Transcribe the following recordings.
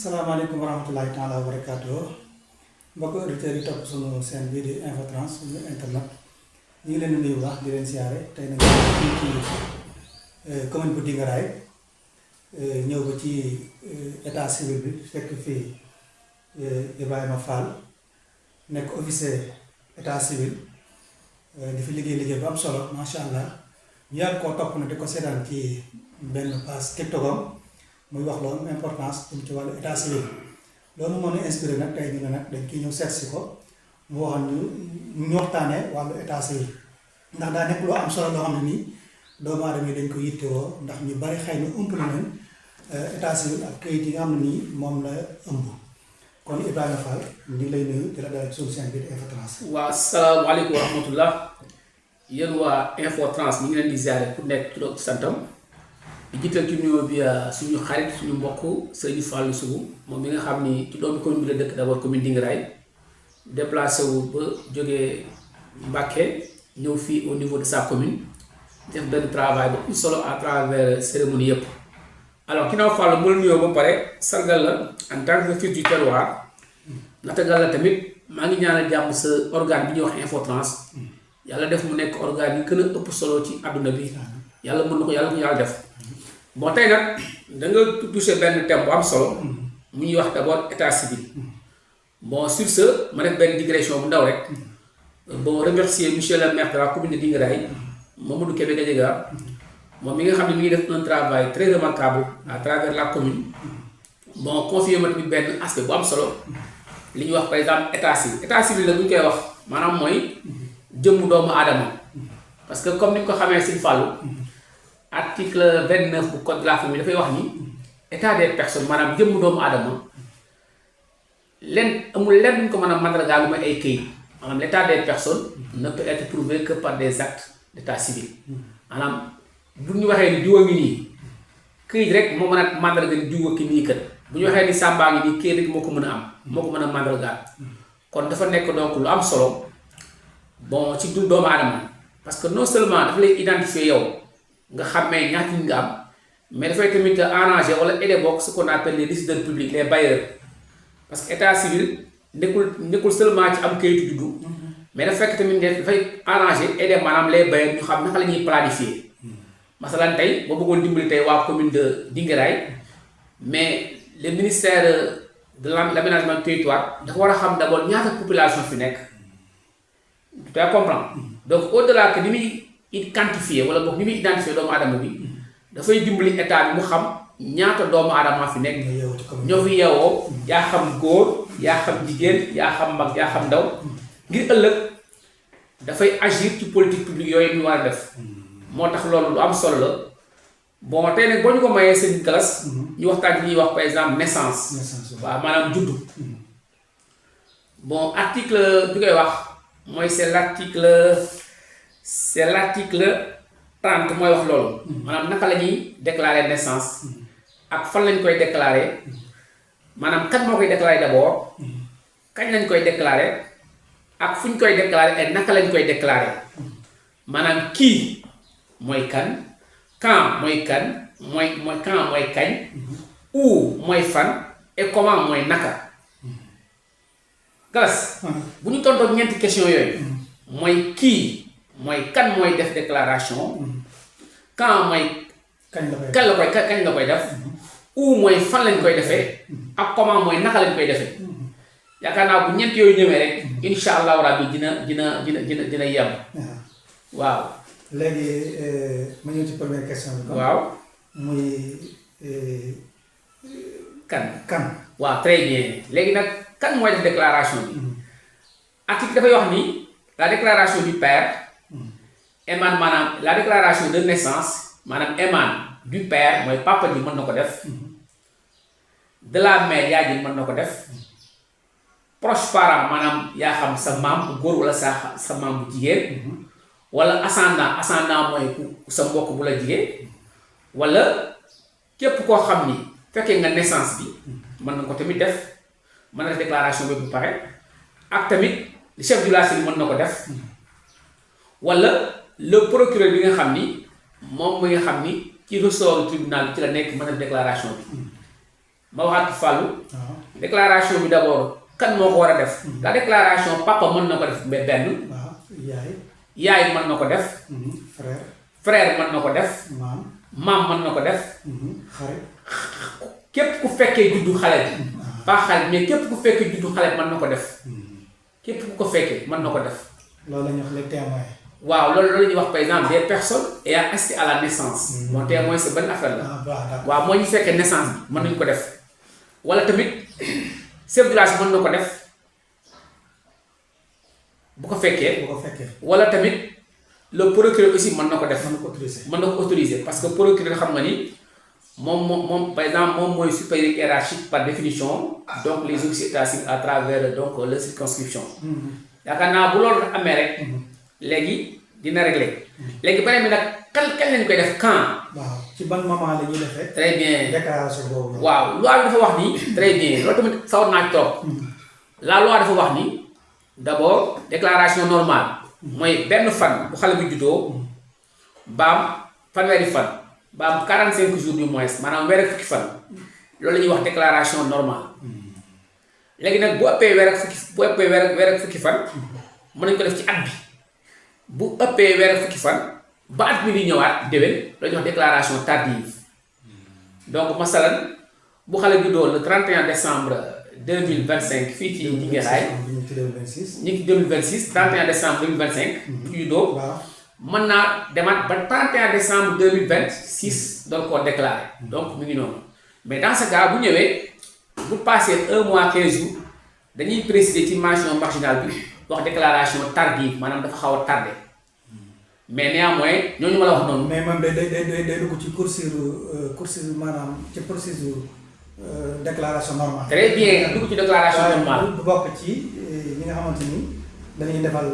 asalaamaaleykum wa rahmatulahi taala wa barakaatu mbokk auditeurs yi topp sunu seen bii di Info Trans suñu internet ñu ngi leen di nuyu bu baax di leen siyaare tey nag fii ci commune bu Dingaraay ñëw ba ci état civil bi fekk fii Ibrahima Fall nekk officier état civil di fi liggéey bu am solo macha allah ñu yàgg koo topp na di ko seetaan ci benn page TikTokam muy wax loolu importance jëm ci wàllu état civil loolu moo ñu inspiré nag tey ñu ne nag dañ kiy ñëw seet si ko mu waxoon ñu waxtaanee wàllu état civil ndax daa nekk loo am solo loo xam ne nii doomu aadama yi dañ ko yittewoo ndax ñu bari xëy na ëmp nañ état civil ak kayit yi nga xam ne nii moom la ëmb kon Ibrahima Fall ñu ngi lay nuyu di la dalal ci suñu seen biir Info Trans. waaw salaamaaleykum wa rahmatullah yéen waa Info Trans ñu ngi leen di ziare ku nekk ci doog santam. di jiital ci nuyoo bi suñu xarit suñu mbokk Sëriñ Fallou Sougou moom mi nga xam ni ci doomu commune bi la dëkk d'abord commune Dingaraay déplacé wu ba jógee Mbacké ñëw fii au niveau de sa commune def benn travail bu am solo à travers cérémonie yëpp. alors ginnaaw Fallou mu la nuyoo ba pare sargal la en tant que fils du terroir natagal la tamit maa ngi ñaanal jàmm sa organe bi ñuy wax Info Trans yàlla def mu nekk organe yi gën a ëpp solo ci àdduna bi yàlla mën na ko yàlla def. bon tey nag da nga touché benn thème bu am solo mu ñuy wax d'abord état civil bon sur ce ma def benn digression bu ndaw rek bon remercier monsieur le maire de la commune de Dingaraay Mamadou Kébé Gadiaga moom mi nga xam ne mi ngi def un travail très remarquable à travers la commune bon confié ma tamit benn aspect bu am solo li ñuy wax par exemple état civil la bu ñu koy wax maanaam mooy jëmmu doomu aadama parce que comme ni nga ko xamee Sëñ Fallou article 29 bu code de la famille dafay wax ni état des personnes maanaam jëmm doomu aadama amul lenn ñu ko mën a mandargaal lu may ay këyit maanaam l'état des personnes ne peut être prouvé que par des actes d'état civil maanaam bu ñu waxee ni diwa ngi nii këyit rek moo mën a mandarga ni diwa ki nii kat bu ñu waxee ni sàmbaa ngi nii këyit rek moo ko mën a am moo ko mën a mandargaal kon dafa nekk donc lu am solo bon ci dund doomu aadama parce que non seulement dafa lay identifier yow nga xàmmee ñaata nit nga am mais dafay tamit arranger wala aider bokk ce qu'on appelle les décideurs publics les bailleurs parce que état civil nekkul seulement ci am kayitu juddu mais dafa fekk tamit dafay arranger aider maanaam les bailleurs ñu xam naka la ñuy planifier masalan tey boo bëggoon dimbali tey waa commune de Dingaraay mais le ministère de l'aménagement du territoire dafa war a xam d'abord ñaata population fi nekk tu comprends donc au-delà que ni muy quantifié wala boog ni muy identifié doomu aadama bi dafay dimbali état bi mu xam ñaata doomu aadama fi nekk ñoo fi yeewoo yaa xam góor yaa xam jigéen yaa xam mag yaa xam ndaw ngir ëllëg dafay agir ci politique publique yooyu ñu war a def moo tax loolu lu am solo la bon tey nag boo ñu ko mayee seen classe ñu waxtaan bi ñuy wax par exemple naissance waaw maanaam juddu bon article bi koy wax mooy c'est l'article 30 mooy wax loolu maanaam naka la ñuy déclarer naissance ak fan lañ koy déclarer maanaam kan moo koy déclarer d'abord kañ lañ koy déclarer ak fu ñu koy déclarer et naka lañ koy déclarer maanaam kii mooy kan quand mooy kan mooy quand mooy kañ où mooy fan et comment mooy naka galas bu ñu tontoon ñeenti question yooyu mooy kii mooy kan mooy def déclaration quand mooy kañ la koy def où mooy fan lañ koy defee ak comment mooy naka lañ koy defee yaakaar naa bu ñeent yooyu ñëwee rek insha allahu rabbi dina yem waaw léegi ma ñëw ci première question bi waaw muy kan waaw très bien léegi nag kan mooy def déclaration bi article dafay wax ni la déclaration du père émane maanaam la déclaration de naissance maanaam émane du père mooy papa ji mën na ko def de la mère yaay ji mën na ko def proche parent maanaam yaa xam sa maam bu góor wala sa maam bu jigéen wala ascendant mooy sa mbokk bu la jigéen wala képp koo xam ni fekkee nga naissance bi mën na ko tamit def mën na def déclaration bi bu pare ak tamit chef du village mën na ko def wala le procureur bi nga xam ni moom mi nga xam ni ci ressort tribunal bi ci la nekk mën na def déclaration bi ma waxaat Fallou déclaration bi d'abord kan moo ko war a def la déclaration papa mën na ko def benn yaay mën na ko def frère mën na ko def maam mën na ko def képp ku fekkee juddu xale bi pas xale mais képp ku fekkee juddu xale bi mën na ko def képp ku ko fekkee mën na ko def loolu la ñuy wax les témoins waaw loolu la ñuy wax par exemple des personnes ayant assisté à la naissance bon témoin c'est benn affaire la waaw moo ñu fekkee naissance bi mën nañu ko def wala tamit chef de village mën na ko def bu ko fekkee wala tamit le procureur aussi mën na ko def mën na ko autoriser parce que procureur xam nga ni moom par exemple moom mooy supérieur hiérarchique par définition donc les officiers d'état civil à travers donc la circonscription yaakaar naa bu loolu amee rek léegi dina réglé léegi beneen bi nag kañ lañ koy def quand. waaw ci ban moment la ñuy defee. très bien déclaration boobu. waaw loi bi dafa wax ni. très bien loolu tamit sawar naa trop. la loi dafa wax ni d'abord déclaration normale. mooy benn fan bu xale bu juddoo baam fanweeri fan baam 45 jours du moins maanaam weer ak fukki fan loolu la ñuy wax déclaration normale. léegi nag bu ëppee weer ak fukki fan mën nañu ko def ci at bi. bu ëppee weer ak fukki fan ba at mi di ñëwaat déwén la ñuy wax déclaration tardive donc masalan bu xale juddoo le 31 décembre 2025 fii ci Jigéeraay ñu ngi 2026 31 décembre 2025 bu juddoo mën naa demaat ba 31 décembre 2026 doon koo déclaré donc mu ngi noonu mais dans ce cas bu ñëwee bu passé 1 mois 15 jours dañuy préciser ci mention marginale bi wax déclaration tardive maanaam dafa xaw a tardé mais néanmoins ñooñu ma la wax noonu. mais moom day dugg ci procédure maanaam ci procédure déclaration normale. très bien dugg ci déclaration normale. bu bokk ci ñi nga xamante ni dañuy defal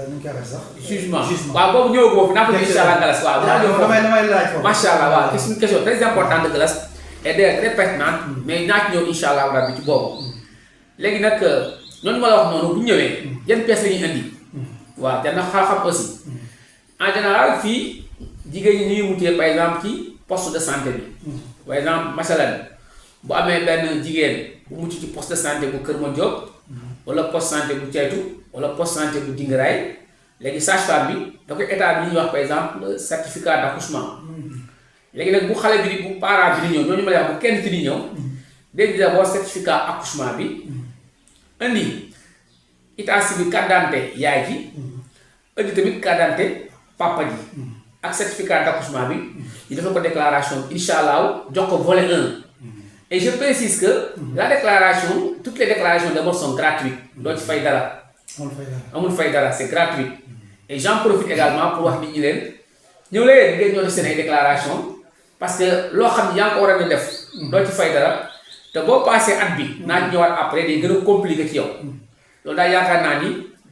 nu ñu koy waxee sax. jugement waaw boobu ñëwaguma fi naa ko incha allah Galas waaw. damay laaj foofu macha allah waaw c'est une question très importante de Galas et d'ailleurs très pertinente mais naa ci ñëw incha allah rabbi ci boobu léegi nag. ñooñu ma la wax noonu bu ñëwee yan pièces la ñuy indi waaw te nag xam aussi en général fii jigéen ñi ñuy mutee par exemple ci poste de santé bi par exemple masalan bu amee benn jigéen bu mucc ci poste de santé bu Kër Madiop wala poste santé bu Ceytu wala poste santé bu Dingaraay léegi sage-femme bi da koy état bi ñuy wax par exemple certificat d'accouchement léegi nag bu xale bi bu parent bi di ñëw ñooñu ma la wax bu kenn ci di ñëw dégg d'abord certificat accouchement bi indi état civil carte d'identité yaay ji indi tamit carte d'identité papa ji ak certificat d'accouchement bi ñu defal ko déclaration incha allah jox ko volet 1 et je précise que la déclaration toutes les déclarations d'abord sont gratuites doo ci fay dara amul fay dara c'est gratuit et j'en profite également pour wax nit ñi leen ñëw leen ngeen ñoo def seen ay déclaration parce que loo xam ne yaa ngi ko war a def doo ci fay dara te boo passé at bi naa ñëwaat après day gën a compliqué ci yow loolu daal yaakaar naa ni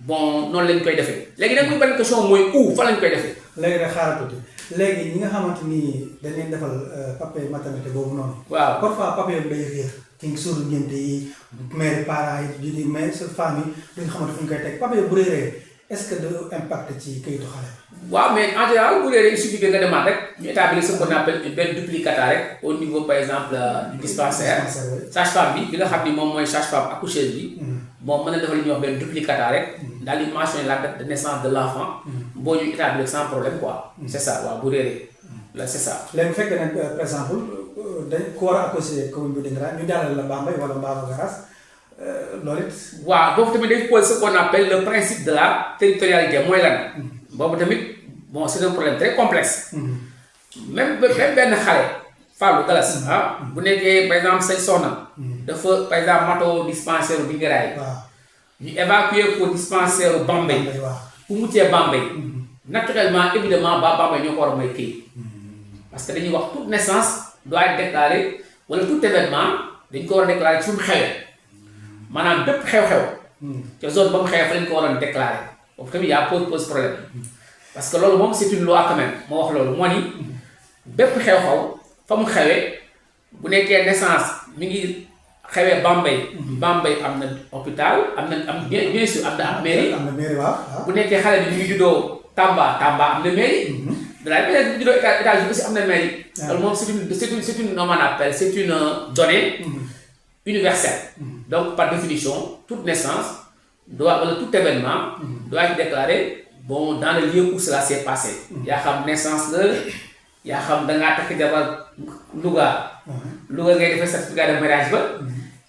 bon noonu lañ koy defee léegi nag muy benn question mooy où fa lañ koy defee. léegi rek xaaral tuuti léegi ñi nga xamante ni dañ leen defal papier maternité boobu noonu. waaw parfois papier bi day réer ci suuru ngénte yi mère parents yi di mais sa famille duñ xamante fu ñu koy teg papier bu réeree est-ce que du impact ci kayitu xale. waaw mais en général bu réeree il suffit que nga demaat rek ñu établir ce qu'on appelle benn duplicata rek au niveau par exemple du dispensaire sage-femme bi nga xam ni moom mooy sage-femme accoucheuse bi. bon mën na defal li ñuy wax benn duplicata rek daal di mentionner la date de naissance de l'enfant boo ñu établir sans problème quoi. c'est ça waaw bu réeree la c'est ça. léegi bu fekkee nag par exemple dañ ko war a accoucher commune bi Dingara ñu jàllale la Bambey wala Mbaba Garaas loolu it. waaw boobu tamit day pose ce qu'on appelle le principe de la territorialité mooy lan. boobu tamit bon c'est un problème très complexe. même benn xale Fallou Galas bu nekkee par exemple say soxna. dafa par exemple matoo dispensaire bi Dingaraay. ñu évacuer ko dispensaire Bambey. bu muccee Bambey. naturellement évidemment ba Bambey ñoo ko war a may kii. parce que dañuy wax toute naissance doit être déclarée wala tout événement dañ ko war a déclarer ci fu mu xewee maanaam bépp xew-xew. te zone ba mu xewee fa lañ ko waroon déclarer boobu tamit yaa pose problème parce que loolu moom c'est une loi quand même moo wax loolu moo ni bépp xew-xew fa mu xewee bu nekkee naissance mi ngi xewee Bambey. Bambey am na hôpital am bien sûr am na mairie. waaw. bu nekkee xale bi ñu ngi juddoo Tamba am na mairie. de la même manière bu juddoo États-Unis aussi am na mairie. loolu moom c'est une comment on appelle c'est une donnée. universel. Donc, par définition, toute naissance doit, tout événement doit être déclaré bon, dans le lieu où cela s'est passé. Il y a une naissance, il y a une Louga ngay defee certificat de mariage ba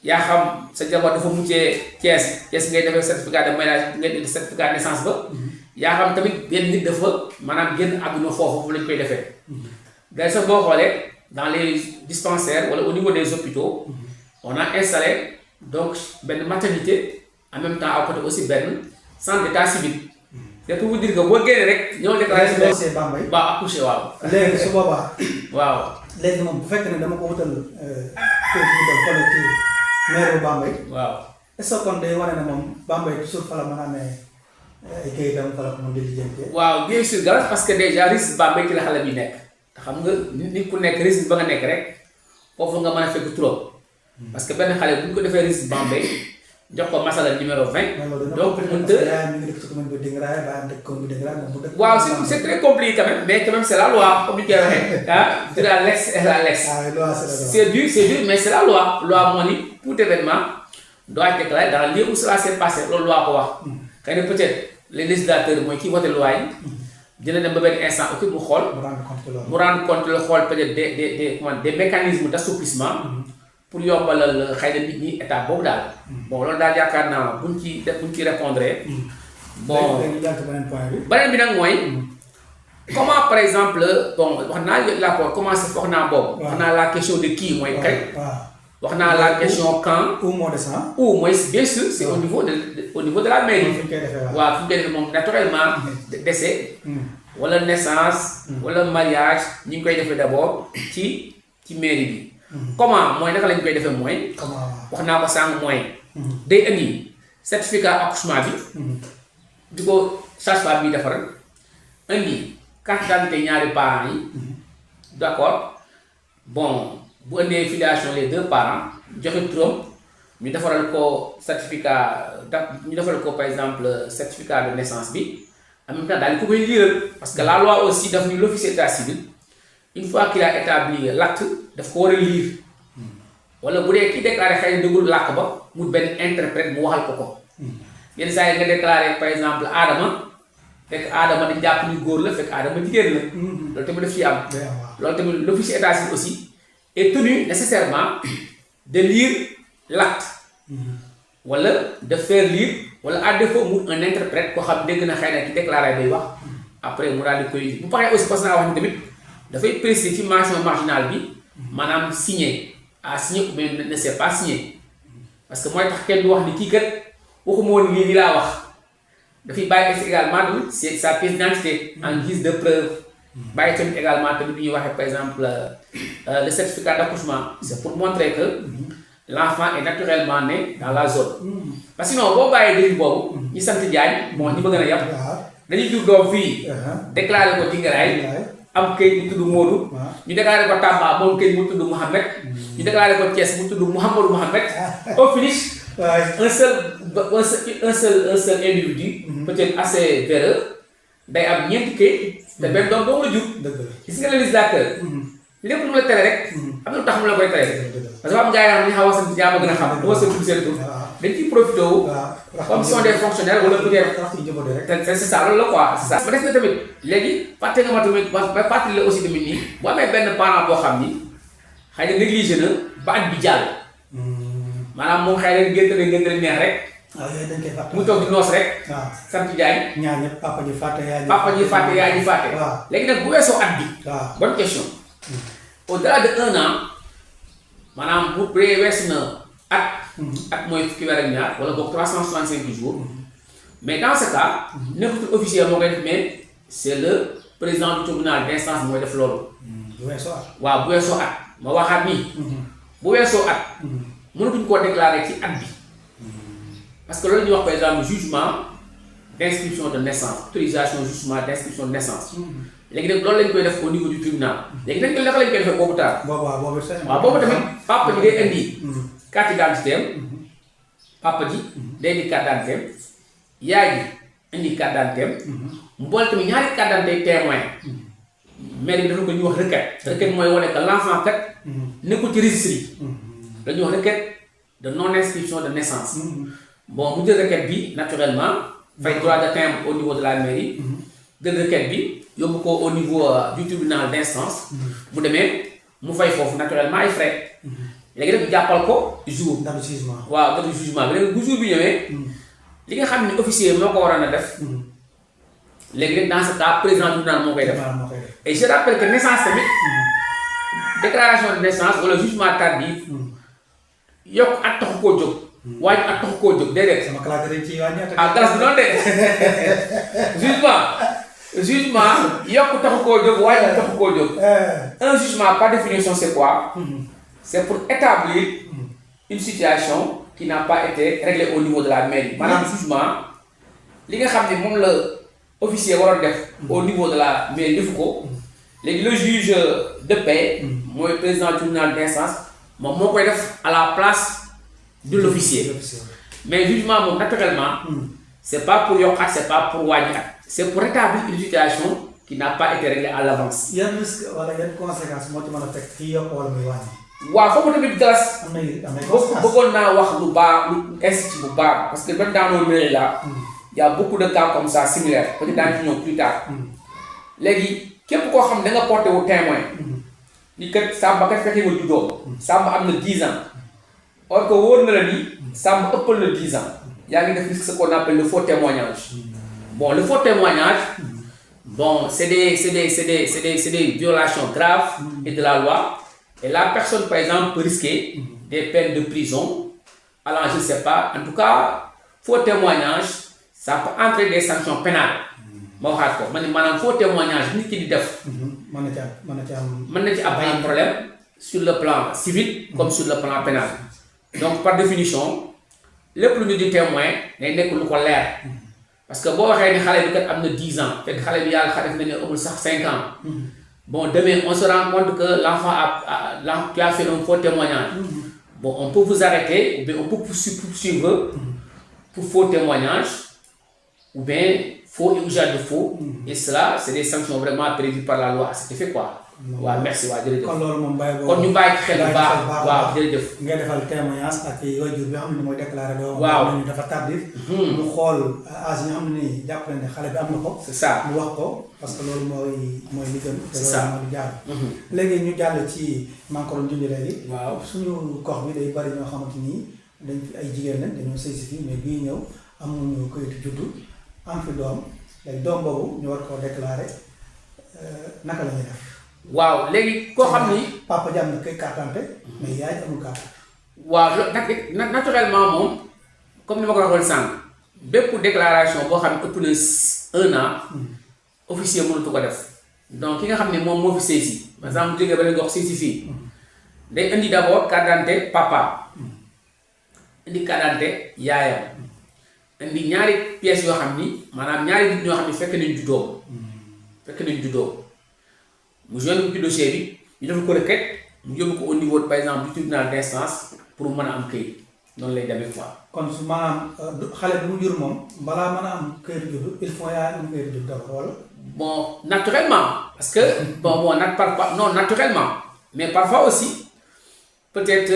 yaa xam sa jabar dafa muccee Thiès ngay defee certificat de mariage ngay def certificat de naissance ba yaa xam tamit benn nit dafa maanaam génn àdduna foofu lañ koy defee. day sax boo xoolee dans les dispensaires wala au niveau des hôpitaux on a installé donc benn maternité en même temps à côté aussi benn centre d'état civil. c'est pour vous dire que boo génnee rek ñoo déclaré si loolu Bambey ba accouché waaw. léegi su boobaa. waaw. léegi moom bu fekkee ne dama ko wutal kër gi doon xoolal ci maire bu Bambey. waaw est-ce que kon day wane ne moom Bambey toujours fa la mën a amee ay kayitam fa la ko mën di lijjantee. waaw bien sûr grâce parce que déjà risque Bambey ci la xale bi nekk te xam nga nit ku nekk risque ba nga nekk rek foofu nga mën a fekk trop parce que benn xale bu ñu ko defee risque Bambey jox ko masala numéro 20. donc waaw c'est très compliqué quand même mais quand même c'est la loi comme ni koy waxee ah de la lex et la lex. c'est dur mais c'est la loi moo ni tout événement doit être déclaré dans le lieu où cela s'est passé loolu loi ko wax. xëy na peut-être les législateurs mooy kii voté loi yi dina dem ba benn instant ok mu xool. mu rendre compte la xool peut-être des mécanismes d'assouplissement. pour yombalal xëy na nit ñi état boobu daal. bon loolu daal yaakaar naa buñ ci répondre. bon beneen bi nag mooy. comment par exemple bon wax naa l'accord commencé wax naa boobu. wax naa la question de qui mooy kay. wax naa la question quand. où moo des ah. où mooy bien sûr c'est au niveau de la mairie. waaw fi ñu koy defee moom naturellement décès. wala naissance. wala mariage ñu ngi koy defee d'abord ci mairie bi. comment mooy naka lañ koy defee mooy. wax naa ko sànq mooy. day indi certificat accouchement bi. di ko sage-femme bi defaral. indi carte d'identité ñaari parents yi. d'accord bon bu indee filiation les deux parents joxe turam ñu defaral ko certificat ñu defaral ko par exemple certificat de naissance bi en même temps daal di ko koy liiral parce que la loi aussi daf ñu l'officier d'état civil. une fois qu'il a établi l'acte daf ko war a lire wala bu dee ki déclaré xëy na dëggul làkk ba mu benn interprète mu waxal ko yenn saa yi nga déclaré par exemple Adama fekk Adama dañ jàpp ni góor la fekk Adama jigéen la loolu tamit daf ciy am loolu tamit l'officier d'état civil aussi est tenu nécessairement de lire l'acte wala de faire lire wala à défaut mu un interprète koo xam dégg na xëy na ki déclaré bay wax après mu daal di koy bu paree aussi parce que naa wax ni tamit dafay préciser ci mention marginale bi maanaam signé à signer ou bien ne c'est pas signé parce que mooy tax kenn du wax ni kii kat waxuma woon lii laa wax dafay bàyyi également tamit c'est sa pièce d'identité en guise de preuve bàyyi tamit également tamit bi ñuy waxee par exemple le certificat d'accouchement c'est pour montrer que l'enfant est naturellement né dans la zone parce que sinon boo bàyyee dégg boobu ñi sant Diagne bon ñi bëgg na yàpp dañuy jur doom fii déclaré ko Tingaraay am këyit mu tudd Modou ñu déclaré ko Tamba moom këyit mu tudd Mouhamed ñu déclaré ko Thiès mu tudd Mouhamadou Mouhamed au finish un seul individu peut-être assez véreux day am ñeenti këyit te benn doom doo nga jur gis nga le législateur lépp lu mu la tere rek am na lu tax mu la koy tere parce que am gars yi xam ne ñu xaw a sant yaa ma gën a xam du ma sa tudd seen tur dañ ciy profité wu comme sont des fonctionnaires wala peut-être c'est ça loolu la quoi c'est ça. ba des na tamit léegi fàtte nga ma tamit ba fàttali la aussi tamit nii boo amee benn parent boo xam ni xëy na négligé na ba at bi jàll maanaam moom xëy na ngénte neex rek mu toog di noos rek sant Diagne ñaar ñëpp papa ji fàtte yaay ji fàtte léegi nag bu weesoo at bi bonne question au-delà de 1 an maanaam bu dee weesu na at mooy fukki weer ak ñaar wala boog 365 jours mais dans ce cas nekkatul officier moo koy def mais c'est le président du tribunal d'instance mooy def loolu. waaw bu weesoo at ma waxaat nii. bu weesoo at. mënatuñ koo déclarer ci at bi parce que loolu ñuy wax par exemple jugement d'inscription de naissance autorisation jugement d'inscription de naissance. léegi nag loolu lañ koy def au niveau du tribunal léegi nag naka lañ koy defee boobu taal. waaw boobu tamit papa ji day indi carte d'identité am papa ji day indi carte d'identité am yaay ji indi carte d'identité am mu boole tamit ñaari carte d'identité témoin maire bi dafa ko ñuy wax requête mooy wane que l'enfant kat nekkul ci registre yi dañuy wax requête de non-inscription de naissance. Bon mu jël requête bi naturellement fay droit de timbre au niveau de la mairie. jël requête bi yóbbu ko au niveau du tribunal d'instance. mu demee mu fay foofu naturellement ay frais. léegi nag ñu jàppal ko jour. date de jugement. waaw date de jugement bi léegi bu jour bi ñëwee. li nga xam ne officier moo ko waroon a def. léegi nag dans ce cas président du tribunal moo koy def. et je rappelle que naissance tamit. déclaration de naissance wala jugement tardif. yokk at taxu koo jóg. waaye at taxu koo jóg déedéet. sama classe dañ ciy wàññi ah galas bi noonu de jugement yokk taxu koo jóg waaye at taxu koo jóg. un jugement par définition c'est quoi? C'est pour établir une situation qui n'a pas été réglée au niveau de la mairie. Maanaam jugement li nga xam ne moom la officier waroon def au niveau de la mairie defu ko léegi le juge de paix mooy président du tribunal d'instance moom moo koy def à la place de l'officier. Mais jugement moom naturellement c'est pas pour yokk at c'est pas pour wàññi at c'est pour établir une situation qui n'a pas été réglée à l'avance. yan risque wala yan conséquences moo ci mën a fekk kii yokk wala muy wàññi. waaw foofu tamit galas am na conséquences bëggoon naa wax lu baax lu institut bu baax parce que même dans nos mairies là il y a beaucoup de cas comme ça similaires peut-être daañu ci ñëw plus tard léegi képp koo xam da nga porté wu témoin ni kat Samba kat fekkee nga juddoo Samba am na 10 ans or que wóor na la ni Samba ëppal na 10 ans yaa ngi def ce qu'on appelle le faux témoignage. Bon le faux témoignage bon c'est des violations graves et de la loi. Et la personne, par exemple, peut risquer des peines de prison. Alors, je ne sais pas. En tout cas, faux témoignage, ça peut entraîner des sanctions pénales. Je vais vous dire, un faux témoignage, nit ki di def. mën na ci am un problème sur le plan civil comme sur le plan pénal. Donc, par définition, lépp lu ñu di témoin day nekk lu ko leer. Parce que boo waxee ni xale bi kat am na 10 ans fekk xale bi yàlla xale bi ne amul sax 5 ans. Bon, demain, on se rend compte que l'enfant tu as fait un faux témoignage. Bon, on peut vous arrêter, ou bien on peut poursuivre pour faux témoignage, ou bien faux et usage de faux. Et cela, c'est des sanctions vraiment prévues par la loi. C'est fait quoi? waaw merci waaw jërëjëf. kon loolu moom bàyyi kon ñu bàyyi ci xel bu baax waaw jërëjëf. nga defal témoignage ak waajur bi xam ne mooy déclaré doom. waaw ñu dafa tardif. mu xool âge yi nga xam ne nii jàpp na ne xale bi am na ko. c'est ça mu wax ko parce que loolu mooy li gën. c'est ça te loolu mooy li jaar. léegi ñu jàll ci maa ngi ko doon junj léegi. waaw suñu gox bi day bari ñoo xamante ni dañ fi ay jigéen lañ dañoo sëy si fii mais bii ñëw amuñu kayitu juddu am fi doom léegi doom boobu ñu war koo déclaré naka la ñuy def. waaw léegi koo xam ni. papa ji am na kay carte d'identité mais yaay amul carte. waaw naturellement moom comme ni ma ko waxoon sànq bépp déclaration boo xam ne ëpp na 1 an officier mënatu ko def donc ki nga xam ne moom moo fi sëy si par exemple jógee ba leen gox sëy si fii day indi d'abord carte d'identité papa indi carte d'identité yaayam indi ñaari pièces yoo xam ni maanaam ñaari nit ñoo xam ne fekk nañ juddoo mu joindre ko ci dossier bi ñu def ko requête mu yóbbu ko au niveau par exemple du tribunal d'instance pour mën a am këyit noonu lay demee quoi. kon su maanaam xale bi mu jur moom balaa mën a am këyit juddu il faut yaa am këyit juddu d'abord wala. bon naturellement parce que non naturellement mais parfois aussi peut-être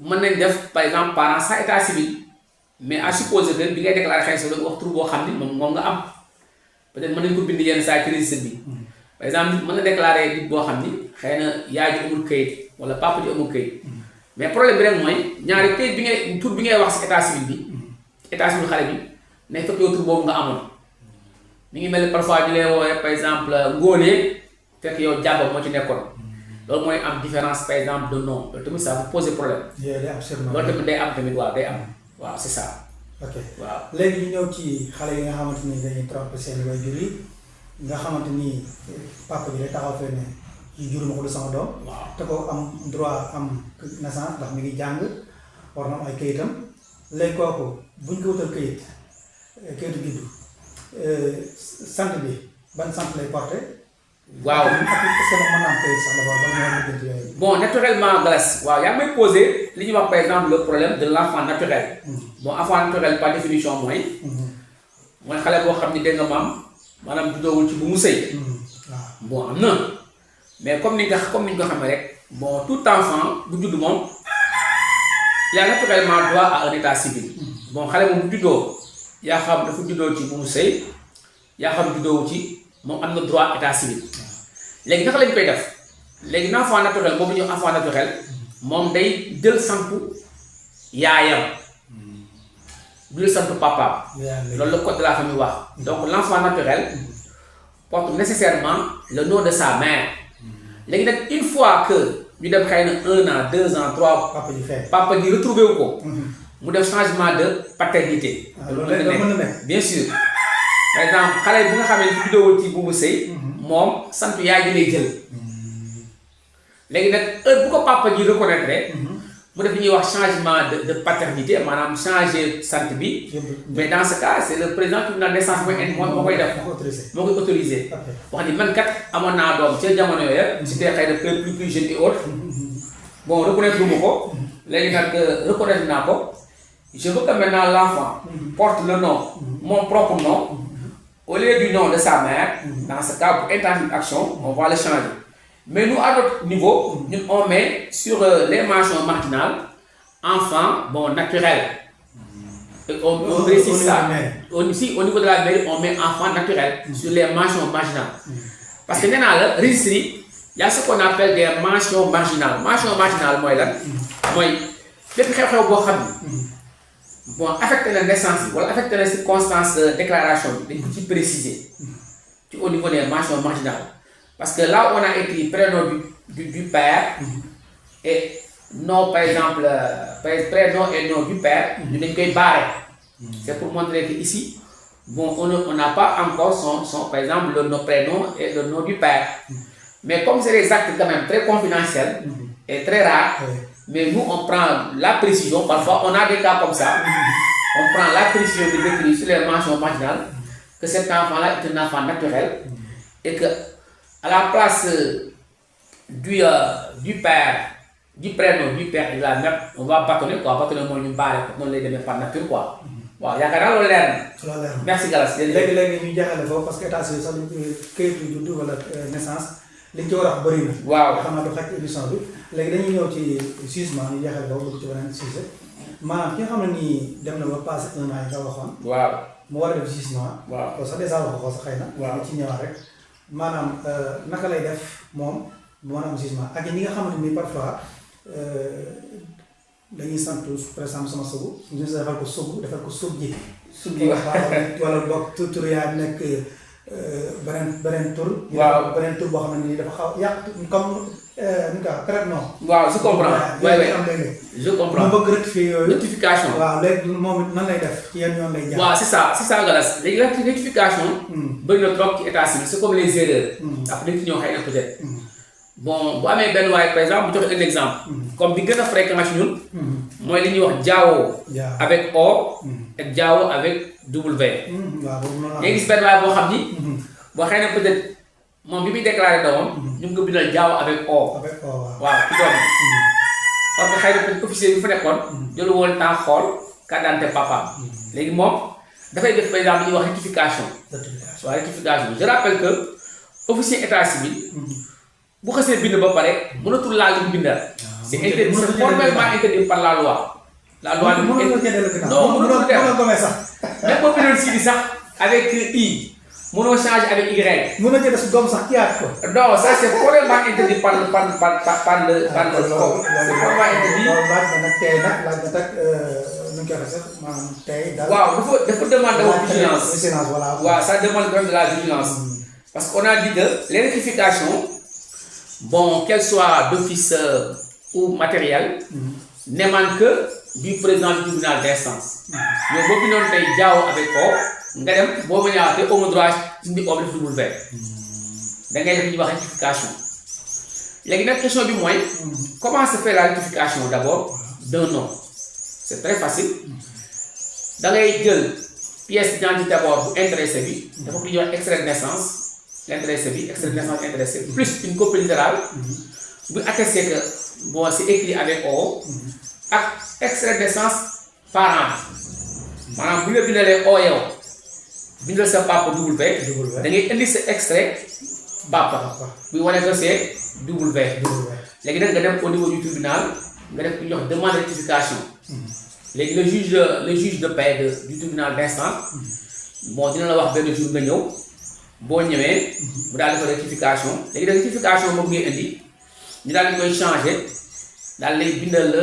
mën nañ def par exemple parent sans état civil mais à supposer que bi ngay déclarer xëy na wax tur boo xam ni moom nga am peut-être mën nañ ko bind yenn saa ci registre bi. Par exemple mën na déclarer nit boo xam ni xëy na yaay ji amul këyit wala papa ji amul këyit mais problème bi rek mooy ñaari këyit bi ngay tur bi ngay wax ci état civil bi état civil xale bi nay fekk yow tur boobu nga amoon mi ngi mel ni parfois ñu lay woowee par exemple Ngóone fekk yow Jàmba moo ci nekkoon loolu mooy am différence par exemple de nom loolu tamit ça vous pose problème. loolu tamit day am tamit waaw day am waaw c'est ça. ok waaw léegi ñu ñëw ci xale yi nga xamante ni dañuy tromper seen waajur yi nga xamante ni papa bi day taxaw fee ne juruma ko du sama doom. waaw te ko am droit am naissance ndax mi ngi jàng war na am ay kayitam léegi kooku buñ ko wutal kayitu juddu sant bi ban sant lay porté. waaw ak est-ce que mën naa am kayit sax d'abord ba ñu war a lijjanti yooyu. bon naturellement Galas waaw yaa ngi may posé li ñuy wax par exemple le problème de l'enfant naturel. bon enfant naturel par définition mooy. mooy xale boo xam ni dégg nga maanaam juddoowul ci bu mu sëy. bon am na mais comme ni ñu ko xamee rek bon tout enfant bu judd moom il a naturellement droit à un état civil. Bon xale moom bu juddoo yaa xam dafa juddoo ci bu mu sëy yaa xam juddoo ci moom am na droit état civil. léegi naka lañ koy def léegi l'enfant naturel boobu ñu enfant naturel moom day jël santu yaayam du jël santu papaam. loolu le code de la famille wax. donc l'enfant naturel porte nécessairement le nom de sa mère. léegi nag une fois que ñu dem xëy na 1 an 2 ans 3. papa ji retrouvé wu ko. mu def changement de paternité. loolu la mën na nekk bien sûr. par exemple xale bu nga xam ne juddoo ci bu mu sëy moom santu yaay ji lay jël. léegi nag heure bu ko papa ji reconnaître mu def li ñuy wax changement de paternité maanaam changer sant bi. mais dans ce cas c' est le président tribunal naissance moo koy def. moo koy autorisé. wax ni man kat amoon naa doom ca jamono yooyu. si tey xëy na plus jeune et autre. bon reconnaître ma ko. léegi nag reconnaître naa ko. je veux que maintenant l'enfant porte le nom, mon propre nom, au lieu du nom de sa mère. Dans ce cas, pour intenter une action, on va le changer. Mais nous, à notre niveau, nous, on met sur les mentions marginales, enfant, bon, naturel. Et on précise ça. Ici, au niveau de la mairie, on met enfant naturel sur les mentions marginales. Parce que dans le registre, il y a ce qu'on appelle des mentions marginales. Mentions marginales, moi, là, moi, bon, affecter la naissance, voilà, affecter les circonstances de déclaration, des petits précisés au niveau des mentions marginales. Parce que là, on a écrit prénom du père et nom, par exemple, prénom et nom du père, nous n'avons pas barré. C'est pour montrer qu'ici, bon, on n'a pas encore son, par exemple, le nom prénom et le nom du père. Mais comme c'est des actes quand même très confidentiels et très rares, mais nous, on prend la précision. Parfois, on a des cas comme ça. On prend la précision de décrire sur les mentions marginales que cet enfant-là est un enfant naturel et que à la place du père, du prénom, du père et de la mère, on va bâtonner quoi. Bâtonner mon numéro, on les donne par nature quoi. Waaw yaakaar naa loolu leer na. Merci Galas. léegi ñu jeexale foofu parce que état civil sax këyitu juddu wala naissance liñ ci war a wax bëri na. waaw xam naa du xaj émission bi léegi dañuy ñëw ci jugement ñu jeexale foofu bëgg ci beneen sujet maanaam ki nga xam ne nii dem na ba passé 1 an yi nga waxoon. waaw mu war a def jugement. waaw loolu sax dèjà wax ko sax xëy na. waaw ci ñëwaat rek maanaam naka lay def moom bu mën a am jugement ak ñi nga xamante ni parfois. dañuy sant par exemple sama sugu ñu defal ko sugu defal ko sug ji. sug ji wala boog tur yaa nekk beneen tur. waaw beneen tur boo xam ne nii dafa xaw yàq comme nu ka traitement. waaw je comprends. je comprends mu bëgg rectifier yooyu. rectification waaw léegi moom nan lay def ci yenn yoon lay jaar. waaw c'est ça Galas léegi la rectification. bëri na trop ci état civil c'est comme les erreurs. après dañ ci ñëw xëy na peut-être. bon bu amee benn waaye par exemple bu joxe un exemple. comme bi gën a fréquent ci ñun. mooy li ñuy wax Diao. avec O. ak Diao avec W. waaw boobu noonu nga gis benn waaye boo xam ni. boo xëy na peut-être moom bi muy déclaré doomam. ñu ngi ko bindal Diao avec O. avec O waaw ci doom bi. parce que xëy na peut-être officier bi fa nekkoon. jëlu woon temps xool carte d'identité papaam. léegi moom dafay def par exemple li ñuy wax rectification. waaw rectification je rappelle que officier état civil. bu xasee bind ba pare mënatul laal li mu bindal. c'est interdit c'est formellement interdit par la loi. la loi non mënatul def même boo bindoon si bi sax avec I mënoo changer avec Y. mën na jël si doom sax kiyaat ko. non ça c'est formellement interdit par le code. c'est formellement interdit. laaj na nag tey nag laaj na nag nu ñu koy waxee sax maanaam tey daal. waaw dafa demander wu vigilance. voilà. waaw ça demande vraiment de la vigilance. parce qu'on a dit que les rectifications. Bon, qu'elle soit d'office ou matériel, n'émane que du président du tribunal d'instance. Mais si vous avez Diao avec O, vous avez au droit de W. Vous avez une rectification. La question du moins, comment se fait la rectification d'abord d'un nom? C'est très facile. Dans les deux pièces d'identité d'abord pour intéresser, il faut qu'il y ait un extrait de naissance. L'intéressé bi extrait de naissance intéressé plus une copie littérale bu attesté que bon c'est écrit avec O ak extrait de naissance parent maanaam bu ñu la bindalee O yow bindal sa papa W da ngay indi sa extrait papa bu wane que c'est W léegi nag nga dem au niveau du tribunal nga def ku ñuy wax demande de rectification léegi le juge de paix du tribunal d'instance bon dina la wax benn jour nga ñëw boo ñëwee mu daal di ko rectification léegi de rectification boobu ngay indi ñu daal di koy changer daal lay bindal la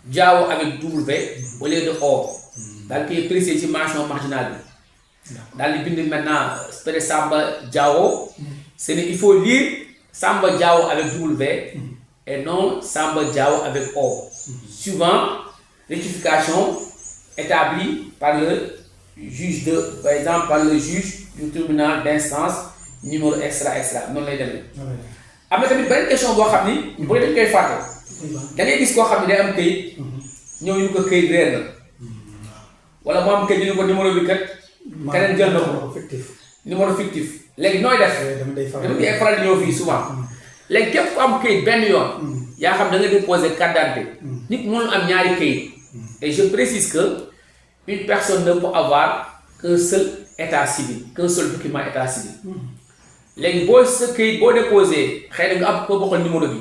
Diao avec W au lieu de O daal di koy préciser ci mention marginale bi daal di bind maintenant peut-être Samba Diao c'est il faut lire Samba Diao avec W et non Samba Diao avec O suivant rectification établie par le juge par exemple par le juge du tribunal d'instance numéro extra noonu lay demee. am na tamit benn question boo xam ni ñu bëri dañ koy fàtte da ngay gis koo xam ne day am këyit ñëw ñu ko këyit réer na wala mu am këyit ñu ko numéro bi kat keneen jël na ko numéro fictif léegi nooy def dama koy faral di ñëw fii souvent léegi képp ku am këyit benn yoon yaa xam da nga déposer carte d'identité nit mënul am ñaari këyit et je précise que une personne ne peut avoir qu'un seul état civil qu'un seul document état civil léegi boo sa këyit boo déposé xëy na nga am ko bokkal numéro bi.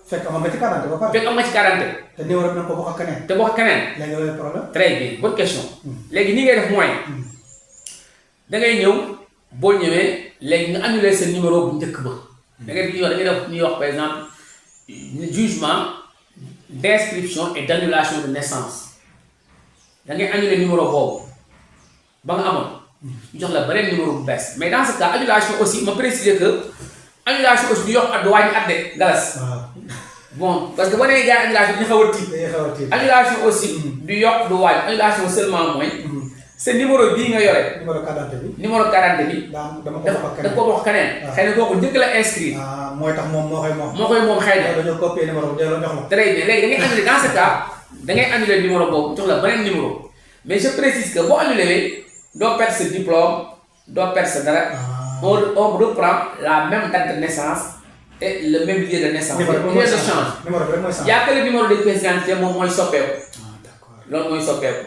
fekk am nga ci carte d'identité ba pare. fekk am nga ci carte d'identité. te numéro bi nag ko bokk ak keneen. te bokk ak keneen. léegi loolu problème. très bien bonne question. léegi ni ngay def mooy da ngay ñëw boo ñëwee léegi nga annuler sa numéro bu njëkk ba. da ngay def ñuy wax par exemple jugement d'inscription et d'annulation de naissance da ngay annuler numéro boobu ba nga amoon. ñu jox la beneen numéro bu bees mais dans ce cas annulation aussi ma préciser que annulation aussi du yokk at du wàññi at de galas. bon parce que boo nee gars annulation dañu xaw a tiit. annulation aussi du yokk du wàññi annulation seulement mooy. sa numéro bii nga yore. numéro carte d'identité bi. numéro carte d'identité bi. dama ko bokk ak keneen. xëy na kooku njëkk la inscrire. mooy tax moom moo koy moom. moo koy moom xëy na. dañoo copier numéro bi delloo jox la. très bien léegi da ngay annuler dans ce cas da ngay annuler numéro boobu jox la beneen numéro mais je précise que boo annulé doo perdre sa diplôme doo perdre sa dara. on reprend la même date de naissance et le même lieu de naissance. numéro bi mooy change. numéro bi rek mooy change. y a que le numéro de pièce d'identité moom mooy soppeeku. d'accord loolu mooy soppeeku.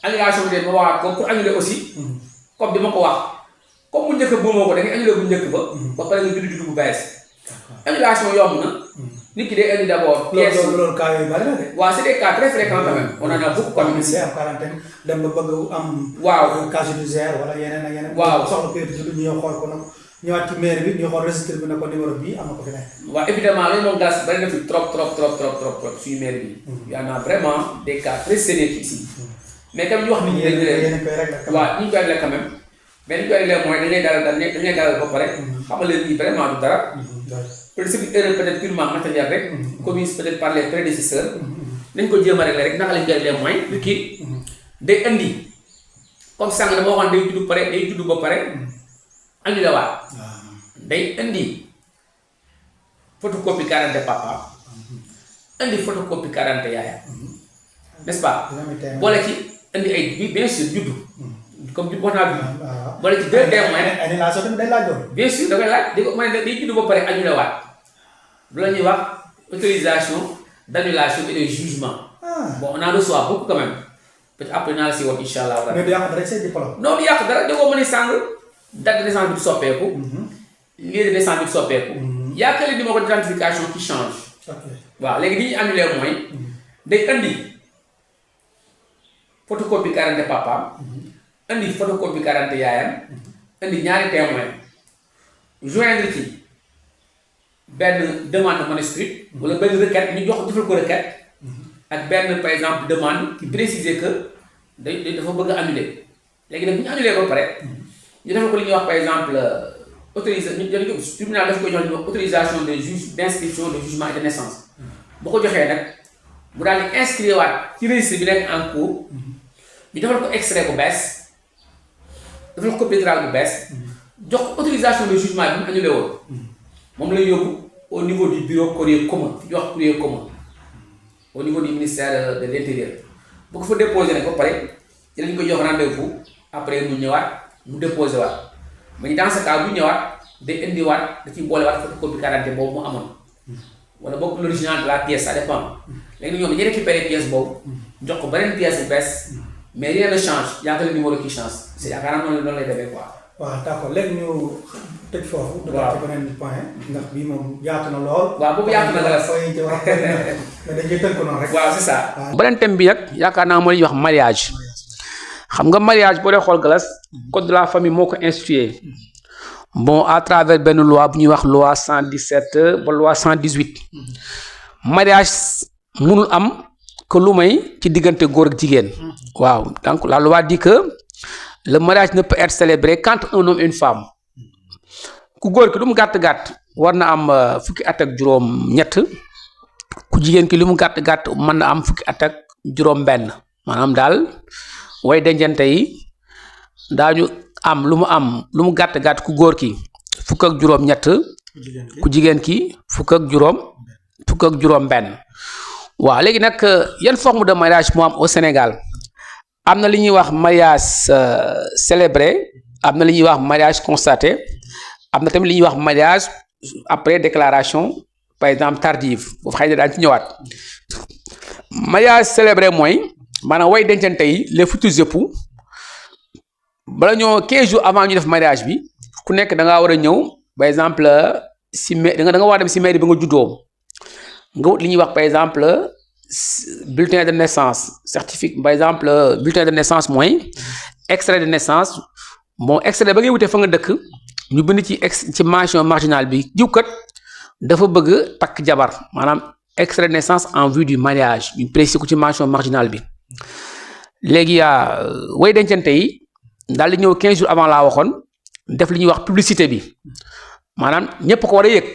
annulation bi de ma waxaat ko pour annuler aussi. comme di ma ko wax comme bu njëkk bu moo ko da ngay annuler bu njëkk ba. ba pare nga judd bu bees. annulation yomb na. nit ki day indi d'abord. pièce loolu cas yooyu bari na de. waaw c'est des cas très fréquents quand même. on en a beaucoup comme ici. am quarantaine dem ba bëgg am. waaw casier judiciaire wala yeneen ak yeneen. waaw soxla kayit juddu ñu ñëw xool ko nag ñëwaat ci mairie bi ñu xool registre bi ne ko numéro bii am na ko fi nekk. waaw évidemment loolu moom gas bari na fi trop suñu mairie bi. y en a vraiment des cas très sérieux ici. mais tam ñu wax nit ñi dañu leen koy régler. waaw ñu ngi koy régler quand même mais ñu koy régler mooy dañuy dalal ba pare. xamal leen ni vraiment du dara. peut-être c'est une erreur peut-être purement matérielle rek. commise peut-être par les prédécesseurs. nañ ko jéem a régler rek naka lañ koy régler mooy. nit ki day indi comme sànq dama waxoon day judd ba pare annulé waat. day indi photocopie carte d'identité papa. indi photocopie carte d'identité yaayam. n'est-ce pas. boole ci indi ay bi bien sûr juddu. comme wax naa bi. boole ci deux témoins. annulation tamit day laaj loolu. bien sûr da koy laaj di ko ma ne day judd ba pare annulé waat. lu la ñuy wax autorisation d'annulation et de jugement. bon on en reçoit beaucoup quand même peut-être après naa la si woon incha allah. mais du yàq dara say diplôme. non du yàq dara da koo mën a sàng date de naissance bi du soppeeku. lieu de naissance bi du soppeeku. y a que le numéro d'identification qui change. waaw léegi li ñuy annulé mooy. day indi photocopie carte d'identité papaam. indi photocopie carte d'identité yaayam. indi ñaari témoin joindre ci benn demande manuscrite wala benn requête ñu jox defal ko requête ak benn par exemple demande qui préciser que dafa bëgg a annuler léegi nag bu ñu annuler ba pare ñu defal ko li ñuy wax par exemple tribunal dafa koy jox li ñuy wax autorisation de juge d'inscription de jugement et de naissance bu ko joxee nag mu daal di inscrire waat ci registre bi nekk en cours ñu defal ko extrait bu bees defal ko copie littérale bu bees jox ko autorisation de jugement bi mu annulé woon moom lay yóbbu au niveau du bureau courrier commun fi ñu wax courrier commun au niveau du ministère de l'intérieur bu ko fa déposé nag ba pare ci lañ ko jox rendez-vous après mu ñëwaat mu déposé waat mais dans ce cas bu ñëwaat day indiwaat da ciy boolewaat photocopie carte d'identité boobu mu amoon wala boog l'original de la pièce ça dépend léegi ñoom dañuy récupérer pièce boobu jox ko beneen pièce bu bees mais rien ne change y a que le numéro qui change c'est yaakaar naa noonu lay demee quoi. waaw d'accord léegi ñu tëj foofu. waaw ci beneen point ndax bii moom yaatu na lool. waaw boobu yaatu na la fooy ci wax mais dañ koy tënk noonu rek. waaw c'est ça. beneen thème bi nag yaakaar naa moo la ñuy wax mariage. xam nga mariage boo dee xool galas code de la famille moo ko institué bon à travers benn loi bu ñuy wax loi 117 ba loi 118 mariage mënul am que lu may ci diggante góor ak jigéen. waaw donc la loi dit que le mariage ne peut être célébré qu'entre un homme et une femme ku góor ki lu mu gàtt-gàtt war na am fukki at ak juróom-ñett ku jigéen ki lu mu gàtt-gàtt mën na am fukki at ak juróom-benn maanaam daal way dencante yi daañu am lu mu gàtt-gàtt ku góor ki fukk ak juróom-ñett ku jigéen ki fukk ak juróom-benn waaw léegi nag yan forme de mariage moo am au Sénégal am na li ñuy wax mariage célébré am na li ñuy wax mariage constaté am na tamit li ñuy wax mariage après déclaration par exemple tardive foofu xëy na daañu ci ñëwaat mariage célébré mooy maanaam way dencante yi les futurs époux bala ñoo 15 jours avant ñu def mariage bi ku nekk da ngaa war a ñëw par exemple si da nga war a dem si mairie bi nga juddoo nga wut li ñuy wax par exemple bulletin de naissance certificat par exemple bulletin de naissance mooy extrait de naissance bon extrait ba ngay wutee fa nga dëkk ñu bind ci mention marginale bi jiw kat dafa bëgg takk jabar maanaam extrait de naissance en vue du mariage ñu préciser ko ci mention marginale bi léegi way dencante yi daal di ñëw 15 jours avant laa waxoon def li ñuy wax publicité bi maanaam ñëpp ko war a yëg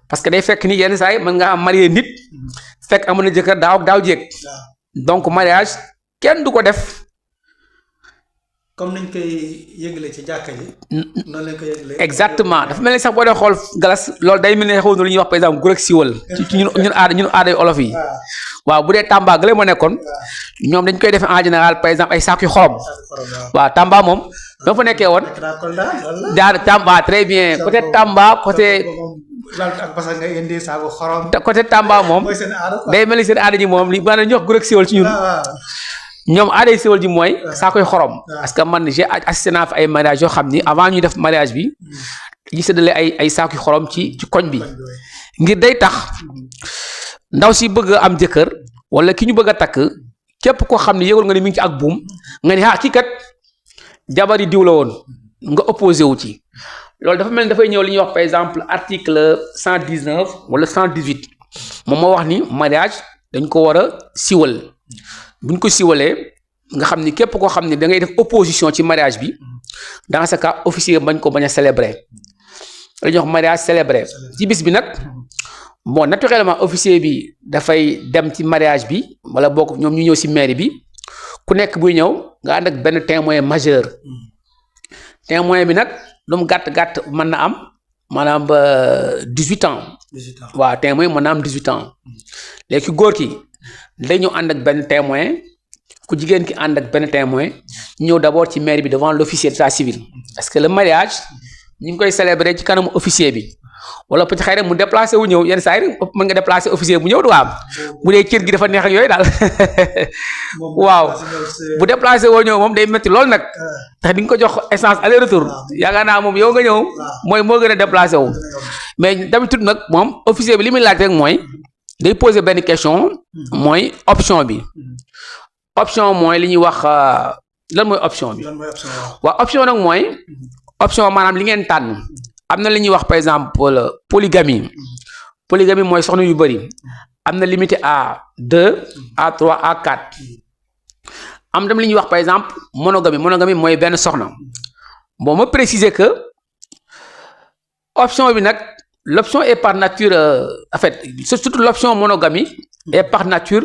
parce que day fekk ni yenn saa yi mën ngaa marié nit fekk amoon na jëkkër daaw jéeg donc mariage kenn du ko def comme nañ koy yëgle ci jàkka ji. noonu lañ koy yëgle. exactement dafa mel ni sax boo dee xool galas loolu day mel ni xaw na lu ñuy wax par exemple góor ak siiwal ci ñun aaday olof yi waaw bu dee Tamba gële ma nekkoon ñoom dañ koy defee en général par exemple ay saako yu xorom waaw Tamba moom dama fa nekkee woon jaar Tamba très bien côté Tamba côté côté Tamba moom day mel ni seen aada ji moom li maanaam ñu wax góor ak siiwal ci ñun ñoom aaday siiwal ji mooy saa koy xorom parce que man j'ai assisté naa fi ay mariage yoo xam ni avant ñuy def mariage bi ñu séddale ay saako xorom ci koñ bi ngir day tax ndaw si bëgg am jëkkër wala ki ñu bëgg a takk képp koo xam ne yëgul nga ni mi ngi ci ak buum nga ni kii kat jabari diw la woon nga opposé wu ci loolu dafa mel ni dafay ñëw li ñuy wax par exemple article 119 wala 118 moom moo wax ni mariage dañ ko war a siwal buñ ko siwalee nga xam ni képp koo xam ni da ngay def opposition ci mariage bi dans ce cas officier bañ ko bañ a célébrer la ñuy wax mariage célébré ci bis bi nag bon naturellement officier bi dafay dem ci mariage bi wala bokk ñoom ñu ñëw si mairie bi ku nekk buy ñëw nga ànd ak benn témoin majeur témoin bi nag lu mu gàtt mën na am maanaam ba 18 ans waaw témoin mën na am 18 ans léegi góor ki dañu ànd ak benn témoin ku jigéen ki ànd ak benn témoin ñëw d'abord ci mairie bi devant l'officier d'état civil parce que le mariage ñu ngi koy célébrer ci kanamu officier bi wala peut-être xëy na mu déplacé wu ñëw yenn saa yi mën nga déplacé officier bu ñëw du am bu dee cër gi dafa neex ak yooyu daal waaw bu déplacé woo ñëw moom day métti lool nag tax di nga ko jox essence aller retour yaakaar naa moom yow nga ñëw mooy moo gën a déplacé wu mais d'habitude nag moom officier bi li muy laaj rek mooy day poser benn question mooy option bi option mooy li ñuy wax lan mooy option bi waaw option nag mooy option maanaam li ngeen tànn am na li ñuy wax par exemple polygamie mooy soxna yu bëri am na limité à 2 à 3 à 4 am tam li ñuy wax par exemple monogamie mooy benn soxna bon ma préciser que option bi nag l'option est par nature en fait surtout l'option monogamie est par nature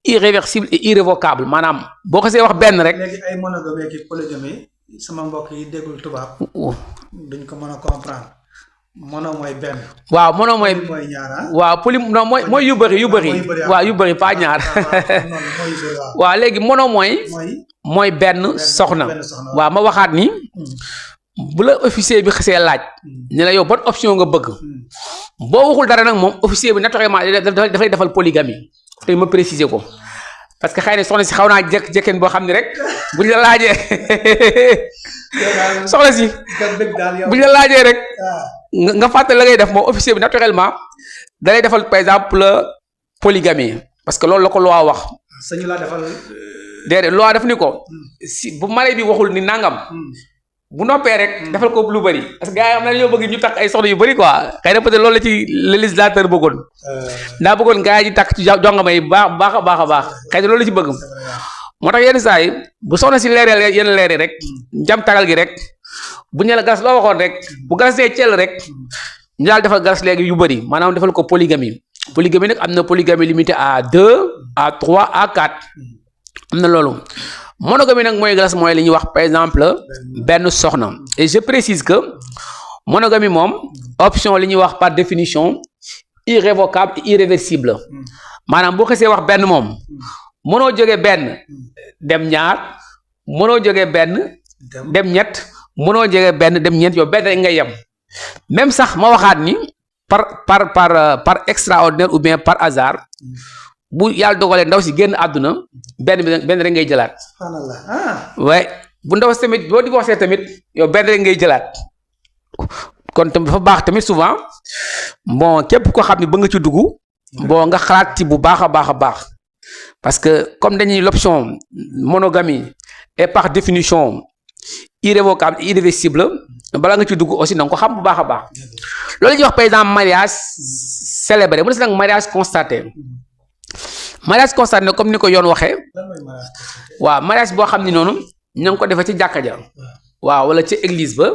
irréversible et irrévocable maanaam boo xasee wax benn rek. léegi ay monogamie ak polygamie sama mbokk yi déggul tubaab duñ ko mën a comprendre mono mooy benn. waaw mono mooy ñaar waaw poly non mooy yu bëri waaw yu bëri pas ñaar waaw léegi mono mooy benn soxna waaw ma waxaat ni bu la officier bi xasee laaj ne la yow ban option nga bëgg boo waxul dara nag moom officier bi naturellement dafay defal polygamie te ma préciser ko parce que xëy na soxna si xaw naa jékkeen boo xam ne rek buñ la laajee soxna si buñ la laajee rek nga fàttali la ngay def moom officier bi naturellement da lay defal par exemple polygamie parce que loolu la ko loi wax. sañu laa defal. déedéet loi def ni ko si bu mare bi waxul ni nangam. bu noppee rek defal ko lu bëri parce que gars yi am na ñoo bëgg ñu takk ay soxna yu bëri quoi xëy na peut-être loolu la ci le législateur bëggoon ndaa bëggoon gars yi di takk ci jongama yi baax a baax xëy na loolu la ci bëgg moo tax yenn saa yi bu soxna si leeree yenn leeri rek njam tagal gi rek bu ñu la garas loo waxoon rek bu garasee cell rek ñu daal defal garas léegi yu bëri maanaam defal ko polygamie nag am na polygamie limitée à 2 à 3 à 4 am na loolu monogamie nag mooy galas mooy li ñuy wax par exemple benn soxna et je précise que monogamie moom option li ñuy wax par définition irrévocable et irréversible maanaam boo xasee wax benn moom mënoo jógee benn dem ñaar mënoo jógee benn dem ñett mënoo jógee benn dem ñeent yow benn rek ngay yem même sax ma waxaat ni par extraordinaire ou bien par hasard bu yàlla dogalee ndaw si génn àdduna benn rek ngay jëlaat. waaye bu ndaw si tamit boo divorcé tamit yow benn rek ngay jëlaat kon tamit dafa baax tamit souvent bon képp ko xam ne ba nga ci dugg bon nga xalaat ci bu baax a baax parce que comme dañuy l'option monogamie est par définition irrévocable irréversible bala nga ci dugg aussi na nga ko xam bu baax a baax loolu ñuy wax par exemple mariage célébré mu des nag mariage constaté. mariage constaté ne comme ni ko yoon waxee waaw mariage boo xam ne noonu ña ngi ko defee ci jàkka ja waaw wala ci église ba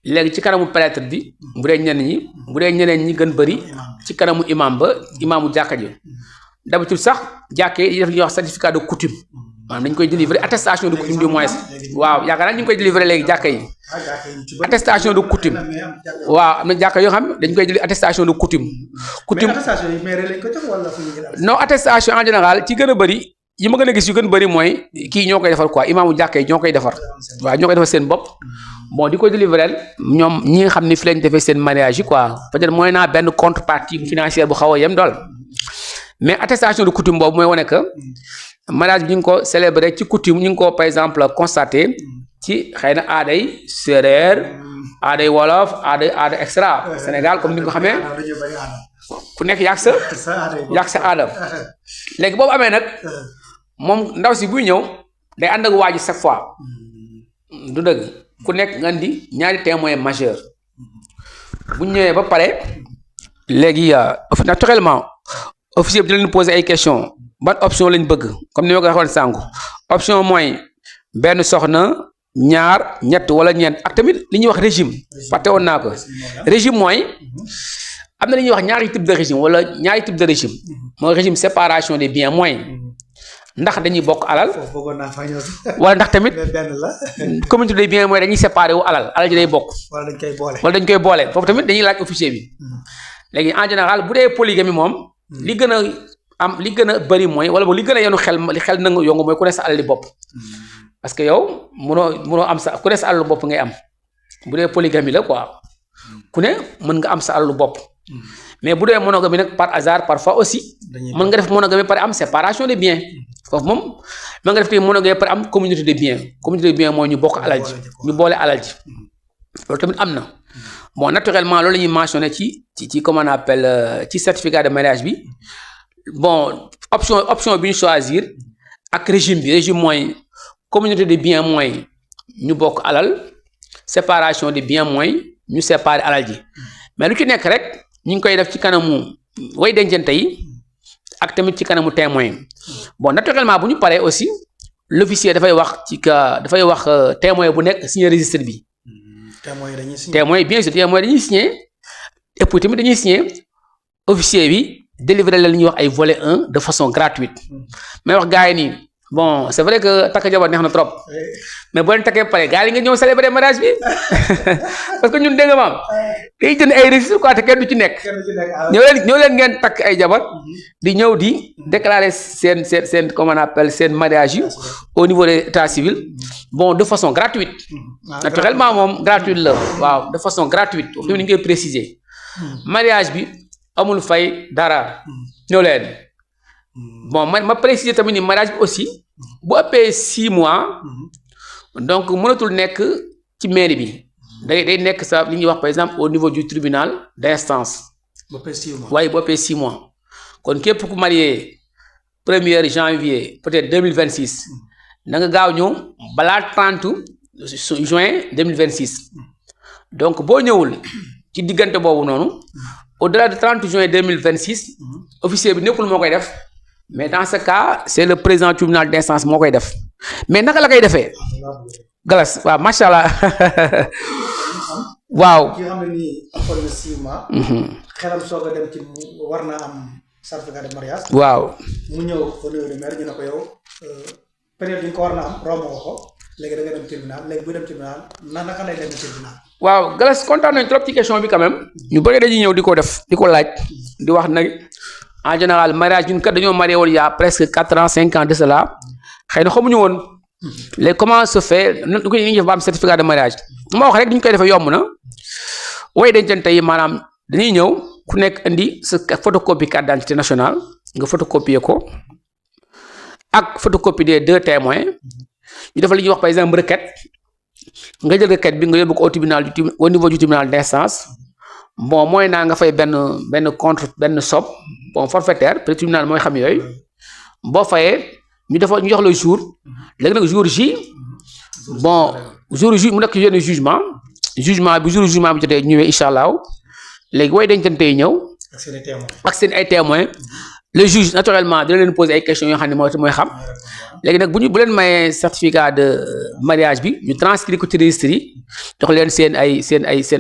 léegi ci kanamu prêtre bi bu dee ñenn ñi bu dee ñeneen ñi gën bëri ci kanamu imam ba imaamu jàkka ji d'habitude sax jàkkee yi def li ñuy wax certificat de coutume maanaam dañ koy délivrer attestation de coutume du moins waaw yaakaar naa ñu ngi koy délivrer léegi jàkka yi attestation de coutume waaw am na jàkka yoo xam dañ koy délivrer attestation de coutume non attestation en général ci gën a bëri yi ma gën a gis yu gën bëri mooy kii ñoo koy defar quoi imaamu jàkka yi ñoo koy defar waaw ñoo koy defar seen bopp bon di ko délivrer ñoom ñi nga xam ni fi lañ defee seen mariage yi quoi peut-être mooy naa benn contrepartie financière bu xaw a yem dool mais attestation de coutume boobu mooy wane que mariage bi ñu ngi ko célébrer ci coutume ñu ngi ko par exemple constaté ci xëy na aaday séeréer aaday wolof aada extra Sénégal comme ni nga ko xamee ku nekk yàgg sa aada léegi boobu amee nag moom ndaw si buy ñëw day ànd ak waa ji chaque fois du dëgg ku nekk nga indi ñaari témoin majeur bu ñëwee ba pare léegi naturellement officier bi dina leen poser ay questions ban option lañ bëgg comme ni ma ko waxoon sànq option mooy benn soxna ñaar ñett wala ñeent ak tamit li ñuy wax régime fàtte woon naa ko régime mooy am na li ñuy wax ñaari type de régime wala ñaari type de régime mooy régime séparation des biens mooy ndax dañuy bokk alal wala ndax tamit communauté des biens mooy dañuy séparer wu alal ji day bokk wala dañ koy boole foofu tamit dañuy laaj officier bi léegi en général bu dee polygamie moom li gën a bëri mooy wala boog li gën a yenu xel li xel nangu yongu mooy ku ne sa alal li bopp parce que yow mënoo am sa ku ne sa alalu bopp ngay am bu dee polygamie la quoi ku ne mën nga am sa alalu bopp mais bu dee monogamie nag par hasard parfois aussi mën nga def monogamie par am séparation des biens foofu moom mën nga def te monogamie par am communauté des biens mooy ñu bokk alal ji ñu boole alal ji loolu tamit am na bon naturellement loolu la ñuy mentionné ci comment on appelle ci certificat de mariage bi bon option bi ñu choisir ak régime mooy communauté des biens mooy ñu bokk alal séparation des biens mooy ñu séparer alal ji mais lu ci nekk rek ñu ngi koy def ci kanamu way dencante yi ak tamit ci kanamu témoin bon naturellement bu ñu paree aussi l'officier dafay wax témoin bu nekk signer registre bi témoin bien sûr témoin dañuy signer et puis tamit dañuy signer officier bi délivrer la li ñuy wax ay volet 1 de façon gratuite mais wax gars yi nii bon c'est vrai que takk jabar neex na trop mais boo leen takkee pare gars yi nga ñëw célébrer mariage bi parce que ñun dégg nga maam day jënd ay registre quoi te kenn du ci nekk ñëw leen ngeen takk ay jabar di ñëw di déclarer seen comment on appelle seen mariage yi au niveau de l'état civil bon de façon gratuite naturellement moom gratuite la waaw de façon gratuite foofu ni ñu koy préciser mariage bi amul fay dara ñëw leen bon ma préciser tamit ni mariage bi aussi bu ëppee 6 mois donc mënatul nekk ci mairie bi day nekk sa li ñuy wax par exemple au niveau du tribunal d'instance. bu ëppee 6 mois waaye bu ëppee 6 mois kon képp ku marié 1er janvier peut-être 2026 na nga gaaw ñëw balaa 30 juin 2026 donc boo ñëwul ci diggante boobu noonu au-delà de 30 juin 2026 officier bi nekkul moo koy def mais dans ce cas c'est le président du tribunal d'instance moo koy def mais naka la koy defee Galas waaw macha allah waaw. ki nga xam ne nii amoon na 6 mois. xelam soog a dem ci war naa am certificat de mariage. waaw mu ñëw au niveau de maire ñu ne ko yow période bi nga ko war na am romb nga ko léegi da nga dem tribunal léegi bu dem tribunal naka lay demee tribunal. waaw Galas kontaan nañ trop ci question bi quand même ñu bëri dañuy ñëw di ko def di ko laaj di wax nag en général mariage ñun kat dañoo marié woon il y a presque 4 ans 5 ans de cela xëy na xamuñu woon léegi comment se fait nan ko ñuy def ba am certificat de mariage ma wax rek ni ñu koy defee yomb na way dencante yi maanaam dañuy ñëw ku nekk indi sa photocopie carte d'identité nationale nga photocopier ko ak photocopie des 2 témoins ñu defal li ñuy wax par exemple requête nga jël requête bi nga yóbbu ko au niveau du tribunal d'instance bon mooy naa nga fay benn contre benn somme bon forfaitaire peut-être tribunal mooy xam yooyu boo fayee ñu defal ñu jox la jour léegi nag jour J bon jour J mu nekk yenn jugement bi jour jugement bi jotee ñëwee incha allah léegi way dencante yi ñëw ak seen ay témoins le juge naturellement dina leen poser ay questions yoo xam ne mooy xam léegi nag bu leen mayee certificat de mariage bi ñu transcrire ko ci registre yi jox leen seen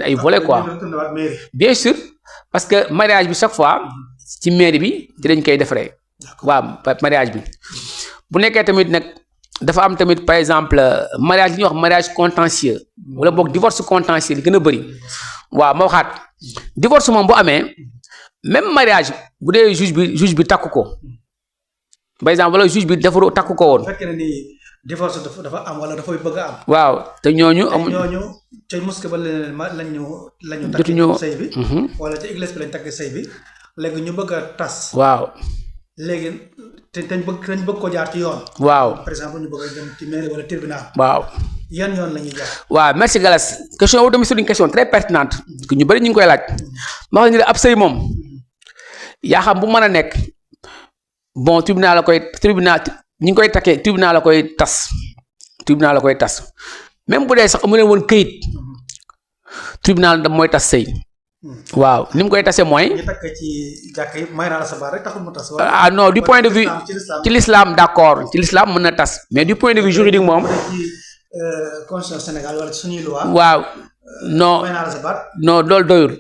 ay volets quoi bien sûr parce que mariage bi chaque fois ci mairie bi dinañ koy defaree waaw mariage bi bu nekkee tamit nag dafa am tamit par exemple mariage li ñuy wax mariage contentieux wala boog divorce contentieux li gën a bëri waaw ma waxaat divorce moom bu amee même mariage bu dee juge bi takku ko par exemple wala juge bi dafa takku ko woon. bu fekkee ne ni divorce dafa am wala dafay bëgg a am. waaw te ñooñu amuñu ca mosquée ba lañu jotuñu takk sëy bi. wala ca église bi lañ takk sëy bi léegi ñu bëgg a tas. waaw léegi te dañ bëgg ko jaar ci yoon. waaw par exemple ñu bëgg a dem ci mairie wala tribunal. waaw yan yoon la ñuy jaar. waaw merci Galas question boobu tamit c'est une question très pertinente que ñu bëri ñu ngi koy laaj ma wax ni la ab sëy moom yaa xam bu mën a nekk bon tribunal ñi ngi koy takkee tribunal la koy tas même bu dee sax amu leen woon këyit tribunal da mooy tas sëy waaw ni mu koy tasee mooy. ñu takk ci jàkk yi may naa la sa baat rek taxul mu tas. ah non du point de vue ci l'islam d'accord ci l'islam mën na tas mais du point de vue juridique moom. constitution Sénégal wala suñuy loi. waaw non may naa la sa baat. non loolu doyul.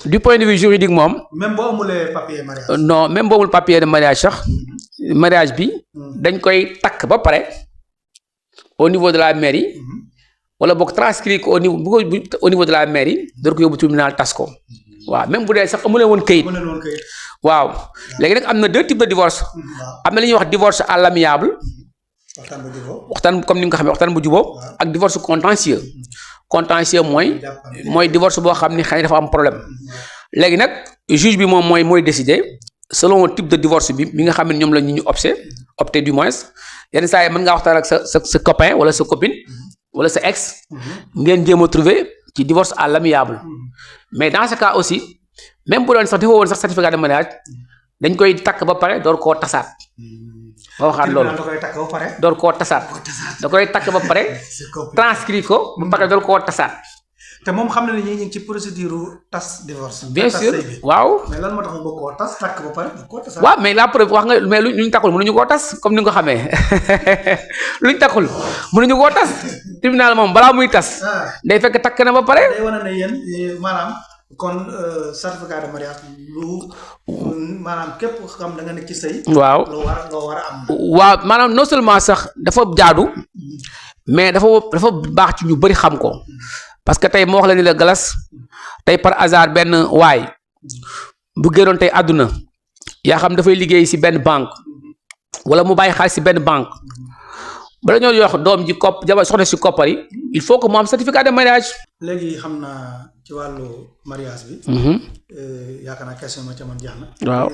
du point de vue juridique moom. même boo amulee papier mariage. non même boo amul papier de mariage sax mariage bi. dañ koy takk ba pare au niveau de la mairie. wala boog transcrire ko au niveau de la mairie door ko yóbbu tribunal tas ko waaw même bu dee sax amuleen woon këyit. waaw léegi nag am na 2 types de divorce. am na li ñuy wax divorce à l'amiable. waxtaan comme ni nga ko xamee waxtaan bu jubóo. ak divorce contentieux. contentieux mooy divorce boo xam ni xëy na dafa am problème. léegi nag juge bi moom mooy décider selon type de divorce bi nga xam ne ñoom la ñu opté du moins yenn saa yi mën ngaa waxtaan ak sa copain wala sa copine. wala sa ex ngeen jéem a trouver ci divorce à l'amiable mais dans ce cas aussi même bu doon sax dafa woon sax certificat de mariage dañ koy takk ba pare door koo tasaat ba waxaat loolu door koo tasaat da koy takk ba pare transcrire ko ba pare door koo tasaat te moom xam na ne ñu ngi ci procédure tas divorce. bien sûr waaw. mais lan moo tax mu bëgg koo tas takk ba pare koo tasaat. waaw mais la preuve wax nga mais luñ takkul mënuñu koo tas comme ni nga ko xamee luñ takkul mënuñu koo tas tribunal moom balaa muy tas. day fekk takk na ba pare. day wane ne yéen maanaam kon certificat de mariage maanaam képp xam da nga nekk ci sëy. waaw loo war a am. waaw maanaam non seulement sax dafa jaadu mais dafa baax ci ñu bëri xam ko. parce que tey moo wax la ni la Galas tey par hasard benn waay bu génnoon tey àdduna yaa xam dafay liggéey ci benn banque wala mu bàyyi xaalis ci benn banque bala ñoo yox doom ji soxna ci koppar yi il faut que mu am certificat de mariage. léegi xam naa ci wàllu mariage bi. yaakaar naa question ma ca man jeex na. waaw.